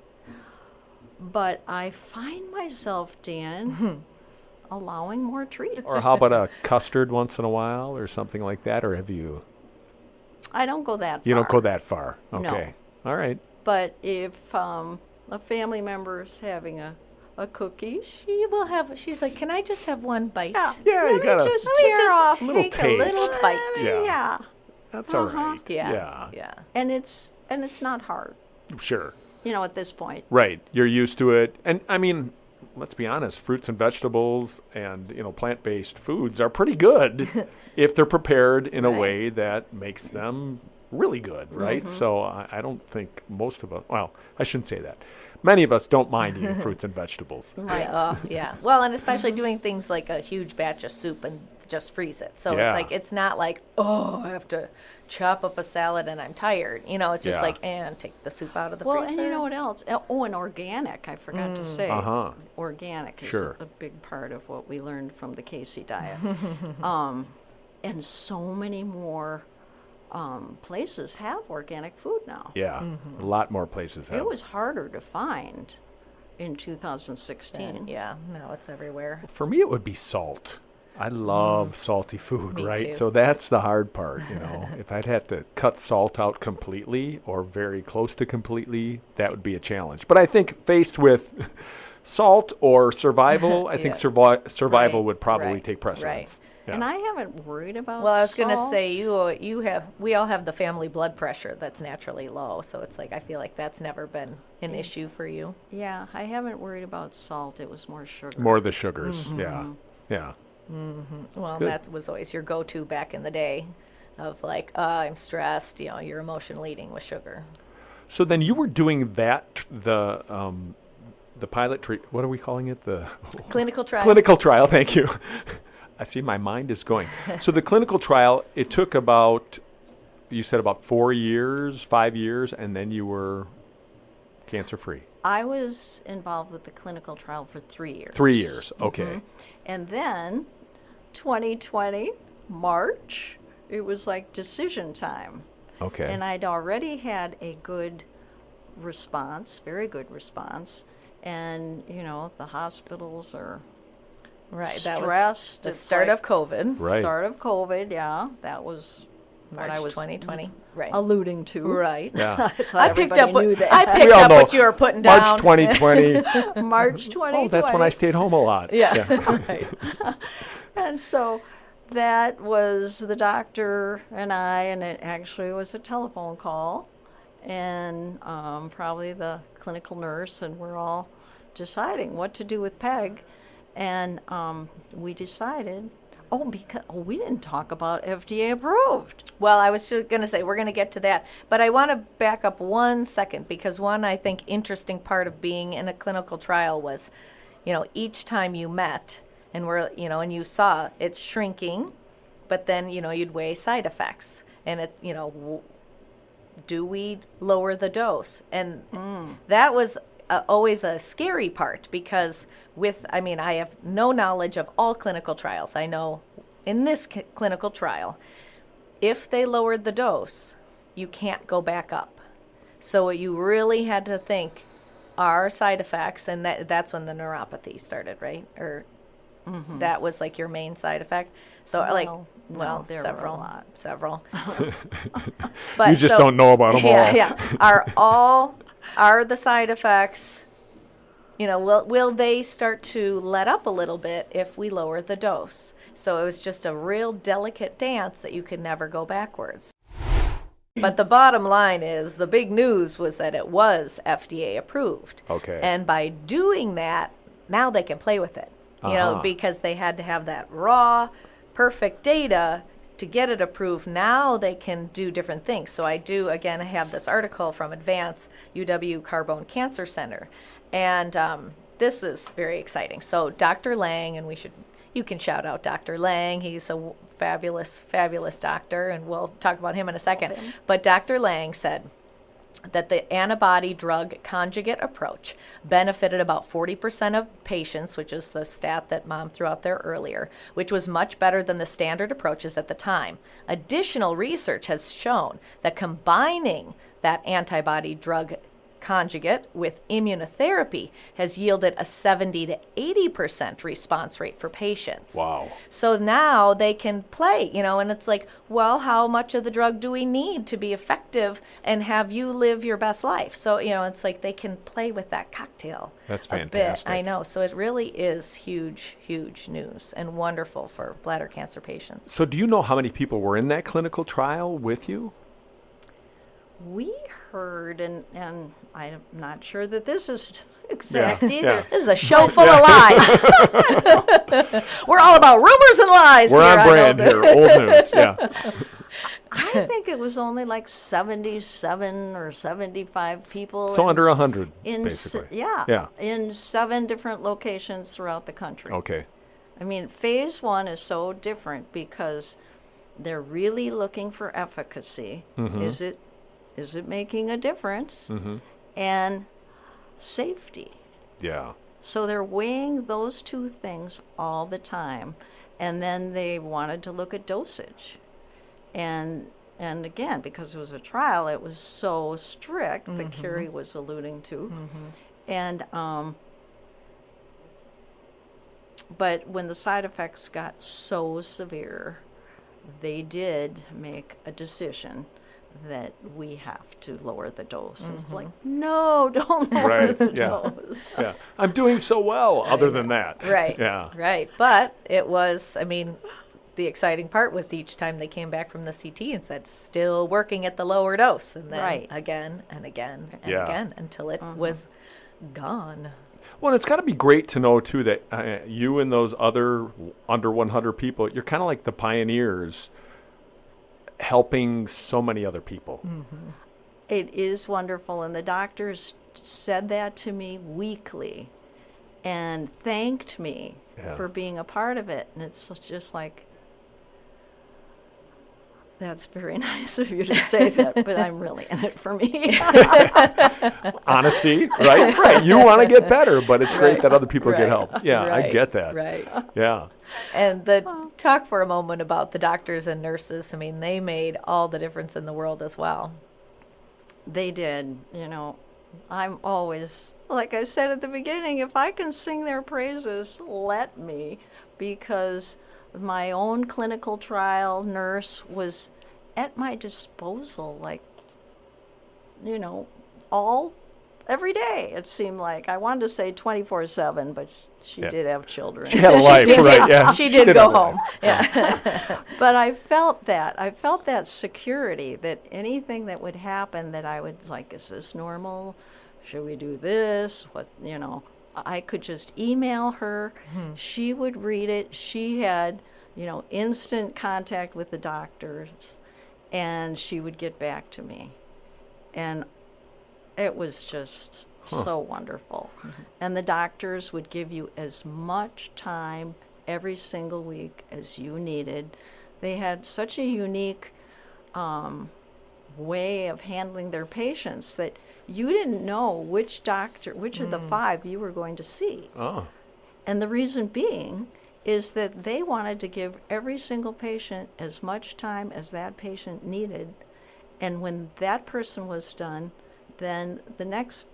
But I find myself, Dan, allowing more treats. Or how about a custard once in a while or something like that? Or have you? I don't go that far. You don't go that far. No. Okay. All right. But if a family member is having a cookie, She's like, can I just have one bite? yeah, Yeah, you let me gotta- just Let me tear just off A little take taste. a little bite. Yeah. yeah. That's all right. Yeah. And it's not hard, Sure. at this point. Right. You're used to it. And I mean, let's be honest, fruits and vegetables and, plant-based foods are pretty good if they're prepared in a Right. way that makes them really good, right? So I don't think most of us, well, I shouldn't say that. Many of us don't mind eating fruits and vegetables. Right. Yeah. Well, and especially doing things like a huge batch of soup and just freeze it. So Yeah. it's like, it's not like, I have to chop up a salad and I'm tired. It's just Yeah. like, and take the soup out of the Well, freezer. and you know what else? Oh, and organic. I forgot to say. Uh-huh. Organic is Sure. a big part of what we learned from the Casey diet. And so many more places have organic food now. Yeah. A lot more places have. It was harder to find in 2016. Yeah, now it's everywhere. For me, it would be salt. I love salty food, Me right? too. So that's the hard part, If I'd have to cut salt out completely or very close to completely, that would be a challenge. But I think faced with salt or survival, I think Yeah. survival Right, would probably right, take precedence. Yeah. And I haven't worried about Well, I was going to salt. say we all have the family blood pressure that's naturally low, so it's like I feel like that's never been an issue for you. Yeah, I haven't worried about salt. It was more sugar. More the sugars, yeah. Yeah. Well, Good. that was always your go-to back in the day, of like, I'm stressed. Your emotional eating with sugar. So then you were doing that, the pilot treat, what are we calling it? The Clinical trial. clinical trial, thank you. I see my mind is going. So the clinical trial, it took you said about 4 years, 5 years, and then you were cancer-free. I was involved with the clinical trial for 3 years. 3 years, okay. And then 2020, March, it was like decision time. Okay. And I'd already had a good response, very good response. And, the hospitals are Right. That stressed. was the It's start like of COVID. Right. Start of COVID, yeah. That was what March I was 2020. Right. alluding to. Right. Yeah. I picked up Everybody knew what that. I picked We all up know. what you were putting down. March 2020. March 2020. Oh, that's when I stayed home a lot. Yeah. Right. And so that was the doctor and I, and it actually was a telephone call, and probably the clinical nurse, and we're all deciding what to do with PEG. And we decided, because we didn't talk about FDA approved. Well, I was just going to say we're going to get to that, but I want to back up 1 second because one, I think, interesting part of being in a clinical trial was, each time you met and and you saw it's shrinking, but then, you'd weigh side effects and do we lower the dose? And that was always a scary part because I have no knowledge of all clinical trials. I know in this clinical trial, if they lowered the dose, you can't go back up. So you really had to think, are side effects, and that's when the neuropathy started, right? Or that was like your main side effect. So no, there were a lot. Several. But You just don't know about them all. Yeah. Are the side effects, will they start to let up a little bit if we lower the dose? So it was just a real delicate dance that you could never go backwards. But the bottom line is the big news was that it was FDA approved. Okay. And by doing that, now they can play with it, because they had to have that raw, perfect data to get it approved. Now they can do different things. So I have this article from Advance UW Carbone Cancer Center. And this is very exciting. So Dr. Lang, and you can shout out Dr. Lang. He's a fabulous, fabulous doctor, and we'll talk about him in a second. But Dr. Lang said that the antibody drug conjugate approach benefited about 40% of patients, which is the stat that Mom threw out there earlier, which was much better than the standard approaches at the time. Additional research has shown that combining that antibody drug conjugate with immunotherapy has yielded a 70 to 80% response rate for patients. Wow. So now they can play, and it's like, well, how much of the drug do we need to be effective and have you live your best life? So, it's like they can play with that cocktail. That's a bit. fantastic. I know. So it really is huge, huge news and wonderful for bladder cancer patients. So do you know how many people were in that clinical trial with you? We heard, and I'm not sure that this is exact either. Yeah. This is a show full of lies. We're all about rumors and lies. We're here on brand here. Old news. Yeah. I think it was only like 77 or 75 people. So in under 100, in basically. Yeah. In 7 different locations throughout the country. Okay. I mean, phase 1 is so different because they're really looking for efficacy. Mm-hmm. Is it making a difference? Mm-hmm. And safety. Yeah. So they're weighing those two things all the time. And then they wanted to look at dosage. And again, because it was a trial, it was so strict that Carrie was alluding to. And but when the side effects got so severe, they did make a decision that we have to lower the dose. It's like, no, don't lower the dose. Yeah. I'm doing so well other than that. Right. Yeah. Right. But it was, the exciting part was each time they came back from the CT and said, still working at the lower dose. And then again and again and again until it was gone. Well, it's got to be great to know, too, that you and those other under 100 people, you're kind of like the pioneers helping so many other people. It is wonderful, and the doctors said that to me weekly and thanked me for being a part of it. And it's just like, that's very nice of you to say that, but I'm really in it for me. Honesty, right? Right. You want to get better, but it's great that other people get help. Yeah, I get that. Right. Yeah. And talk for a moment about the doctors and nurses. They made all the difference in the world as well. They did. I'm always like I said at the beginning, if I can sing their praises, let me, because my own clinical trial nurse was at my disposal, like, every day, it seemed like. I wanted to say 24/7, but she did have children. She had a life, right? Yeah. She did go have a home. life. Yeah. But I felt that security, that anything that would happen, that I would like, is this normal? Should we do this? I could just email her. She would read it. She had, instant contact with the doctors, and she would get back to me. And it was just so wonderful. And the doctors would give you as much time every single week as you needed. They had such a unique way of handling their patients that you didn't know which of the 5 you were going to see. Oh. And the reason being is that they wanted to give every single patient as much time as that patient needed. And when that person was done, then the next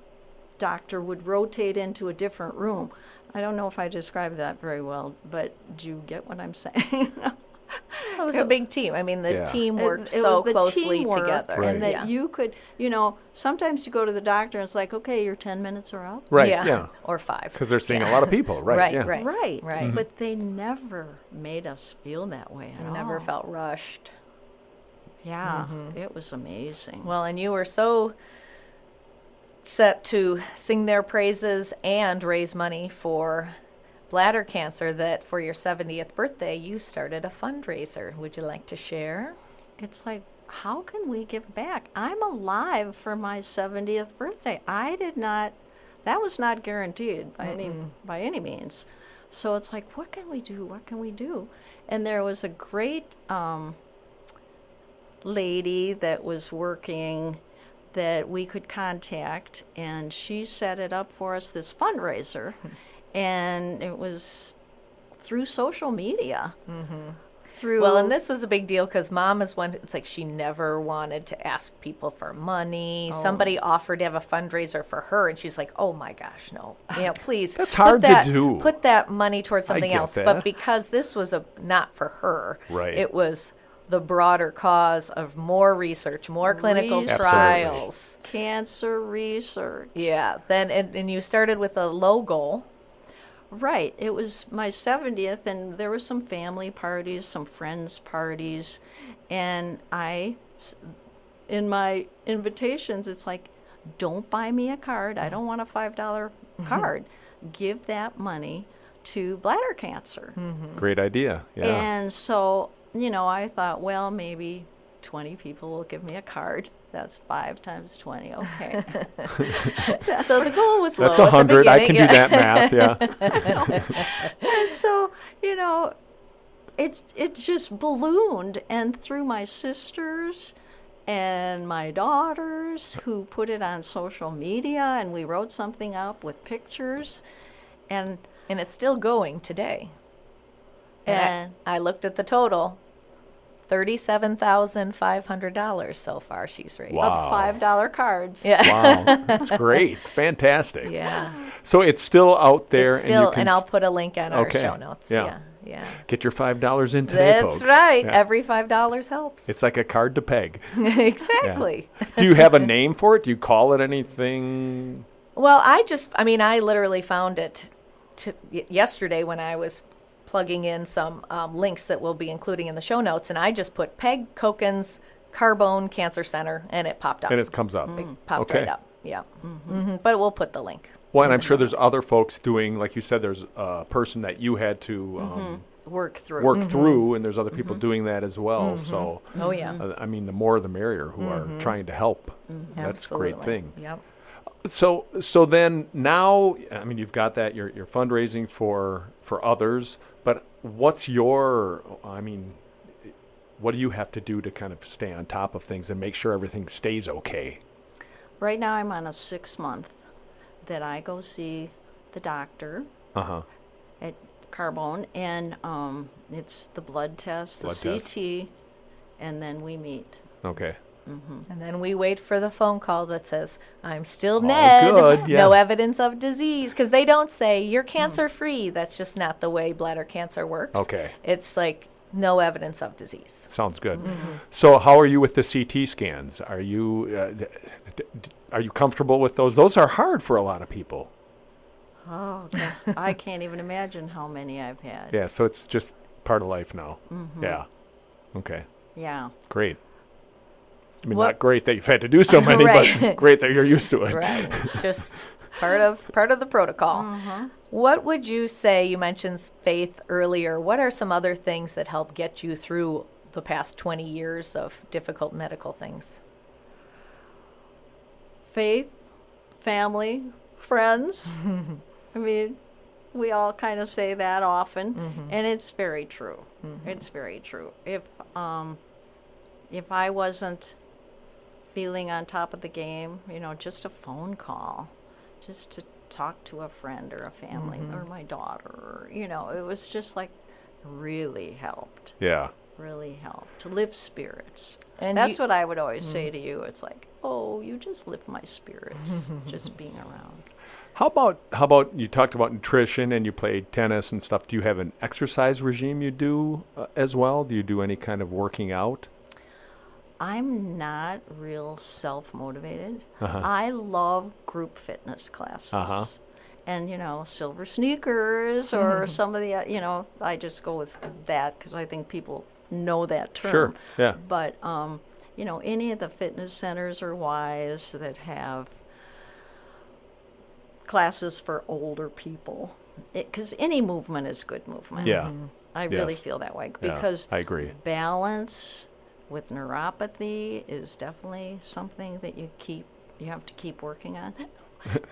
doctor would rotate into a different room. I don't know if I described that very well, but do you get what I'm saying? It was a big team. I mean, the team worked It so was the closely teamwork, together. Right. and that you could, sometimes you go to the doctor and it's like, okay, your 10 minutes are up. Right. Yeah. Yeah. Or 5. Because they're seeing a lot of people. Right. Right, Yeah. right. Right. Right. But they never made us feel that way at I all. never felt rushed. Yeah, it was amazing. Well, and you were so set to sing their praises and raise money for bladder cancer that for your 70th birthday, you started a fundraiser. Would you like to share? It's like, how can we give back? I'm alive for my 70th birthday. That was not guaranteed by any means. So it's like, what can we do? What can we do? And there was a great lady that was working that we could contact, and she set it up for us, this fundraiser. And it was through social media. Well, and this was a big deal because Mom is one, it's like she never wanted to ask people for money. Somebody offered to have a fundraiser for her, and she's like, oh my gosh, no. Please. That's hard to do. Put that money towards something get else. that. But because this was not for her, Right. it was the broader cause of more research, more clinical Research. trials. Cancer research. Yeah. Then and you started with a low goal. Right. It was my 70th, and there were some family parties, some friends' parties, and in my invitations, it's like, don't buy me a card. I don't want a $5 card. Give that money to bladder cancer. Great idea. Yeah. And so, I thought, well, maybe 20 people will give me a card. That's 5 times 20. Okay. So the goal was low. That's at the 100. I can beginning. do that math. Yeah. And so, it just ballooned, and through my sisters and my daughters who put it on social media, and we wrote something up with pictures, and And it's still going today. And I looked at the total. $37,500 so far she's raised. Wow. of $5 cards. Yeah. Wow. That's great. Fantastic. Yeah. So it's still out there. It's still, and you can and I'll put a link on our Okay. show notes. Yeah. Yeah. get your $5 in today, That's folks. right. Yeah. Every $5 helps. It's like a card to peg. Exactly. Do you have a name for it? Do you call it anything? Well, I literally found it yesterday when I was plugging in some links that we'll be including in the show notes, and I just put Peg Cokins Carbone Cancer Center, and it popped up. And it comes up. Popped Okay. right up. Yeah. But we'll put the link. Well, and I'm sure there's other folks doing, like you said, there's a person that you had to Work through. work through, and there's other people doing that as well. So, Oh, yeah. I mean, the more the merrier who are trying to help. That's a great Absolutely. thing. Yep. So then now, I mean, you've got that, you're fundraising for others, but what do you have to do to kind of stay on top of things and make sure everything stays okay? Right now I'm on a 6-month that I go see the doctor Uh-huh. at Carbone, and it's the blood test, the Blood test. CT, and then we meet. Okay. And then we wait for the phone call that says, I'm still NED, good, yeah. no evidence of disease. Because they don't say, you're cancer-free. That's just not the way bladder cancer works. Okay. It's like, no evidence of disease. Sounds good. So how are you with the CT scans? Are you comfortable with those? Those are hard for a lot of people. Oh, God. I can't even imagine how many I've had. Yeah, so it's just part of life now. Yeah. Okay. Yeah. Great. I mean, What- not great that you've had to do so many, Right. but great that you're used to it. Right. It's just part of the protocol. What would you say, you mentioned faith earlier, what are some other things that help get you through the past 20 years of difficult medical things? Faith, family, friends. I mean, we all kind of say that often, and it's very true. It's very true. If I wasn't feeling on top of the game, just a phone call, just to talk to a friend or a family or my daughter, it was just like really helped. Yeah. Really helped to lift spirits. And That's you- what I would always say to you. It's like, oh, you just lift my spirits just being around. How about you talked about nutrition and you played tennis and stuff. Do you have an exercise regime you do as well? Do you do any kind of working out? I'm not real self-motivated. I love group fitness classes. And, silver sneakers or some of the, I just go with that because I think people know that term. Sure, yeah. But, any of the fitness centers or Ys that have classes for older people, because any movement is good movement. Yeah. I really Yes. feel that way Yeah, because I agree. balance with neuropathy is definitely something that you have to keep working on.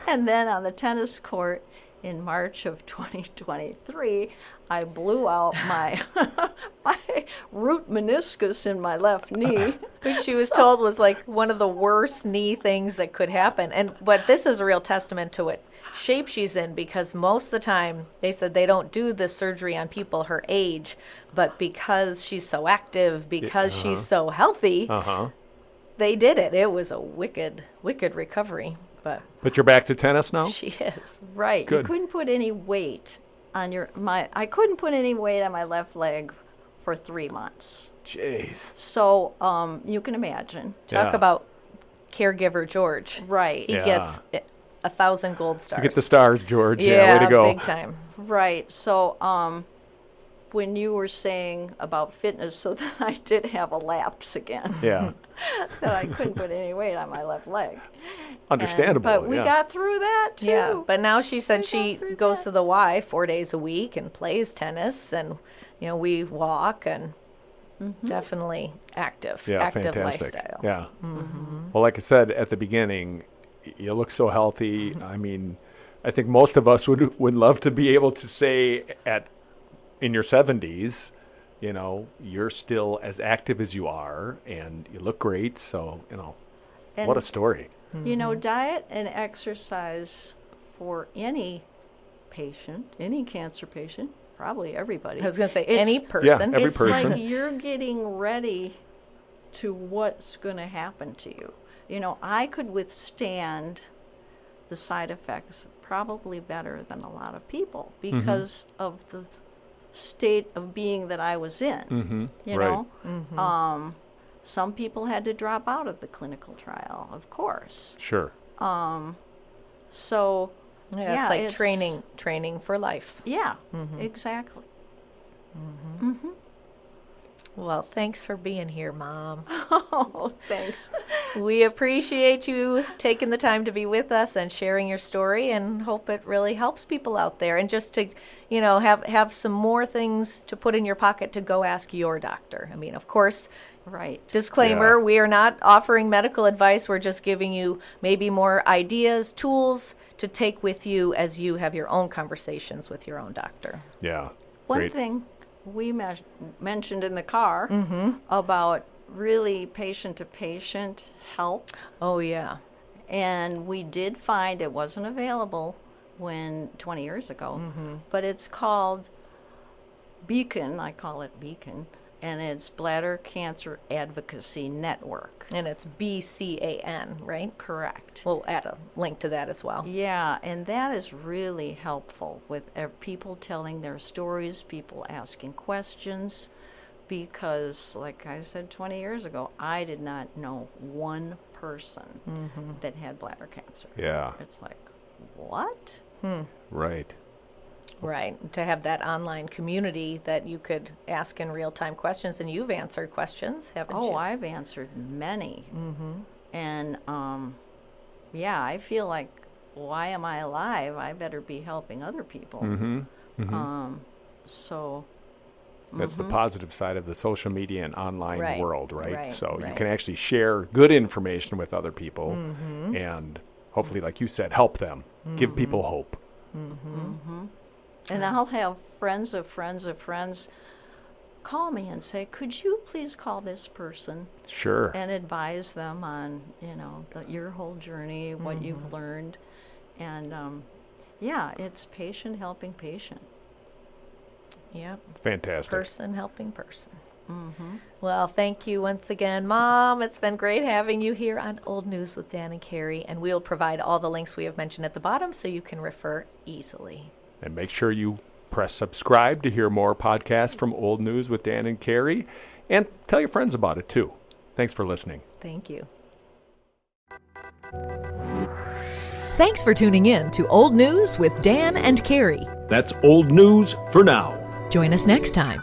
And then on the tennis court in March of 2023, I blew out my my root meniscus in my left knee. Which she was told was like one of the worst knee things that could happen. But this is a real testament to what shape she's in, because most of the time they said they don't do this surgery on people her age, but because she's so active, because she's so healthy, they did it. It was a wicked recovery. But you're back to tennis now? She is. Right. Good. You couldn't put any weight on I couldn't put any weight on my left leg for 3 months. Jeez. So you can imagine. Talk Yeah. about caregiver George. Right. He Yeah. gets 1,000 gold stars. You get the stars, George. Yeah, way to go. big time. Right. So when you were saying about fitness, so then I did have a lapse again. Yeah. That I couldn't put any weight on my left leg. Understandable. But we yeah. got through that too. Yeah, but now she said We she got through goes that. to the Y 4 days a week and plays tennis, and we walk, and definitely active fantastic. lifestyle. Yeah. Well, like I said at the beginning, you look so healthy. I mean, I think most of us would love to be able to say in your 70s, you're still as active as you are, and you look great. So, And what a story. diet and exercise for any patient, any cancer patient, probably everybody. I was going to say It's- any person. every it's person. like you're getting ready to what's going to happen to you. I could withstand the side effects probably better than a lot of people because of the state of being that I was in. You Right. know, some people had to drop out of the clinical trial, of course. Sure. So Yeah, it's like training for life. Yeah, exactly. Well, thanks for being here, Mom. Oh, thanks. We appreciate you taking the time to be with us and sharing your story, and hope it really helps people out there, and just to, have some more things to put in your pocket to go ask your doctor. I mean, of course, Right. disclaimer, Yeah. we are not offering medical advice. We're just giving you maybe more ideas, tools to take with you as you have your own conversations with your own doctor. Yeah. One Great. thing we mentioned in the car about really patient-to-patient help, Oh, yeah. and we did find it wasn't available 20 years ago, but it's called Beacon, I call it Beacon, and it's Bladder Cancer Advocacy Network. And it's BCAN, right? Correct. We'll add a link to that as well. Yeah, and that is really helpful with people telling their stories, people asking questions, because, like I said 20 years ago, I did not know one person that had bladder cancer. Yeah. It's like, what? Right. Right. To have that online community that you could ask in real-time questions, and you've answered questions, haven't you? Oh, I've answered many. And, yeah, I feel like, why am I alive? I better be helping other people. So... That's the positive side of the social media and online Right, world, right? right, So you right. can actually share good information with other people and hopefully, like you said, help them, give people hope. And I'll have friends of friends of friends call me and say, could you please call this person Sure. and advise them on, your whole journey, what you've learned. And, yeah, it's patient helping patient. Yep. It's fantastic. Person helping person. Well, thank you once again, Mom. It's been great having you here on Old News with Dan and Carrie, and we'll provide all the links we have mentioned at the bottom so you can refer easily. And make sure you press subscribe to hear more podcasts from Old News with Dan and Carrie. And tell your friends about it, too. Thanks for listening. Thank you. Thanks for tuning in to Old News with Dan and Carrie. That's old news for now. Join us next time.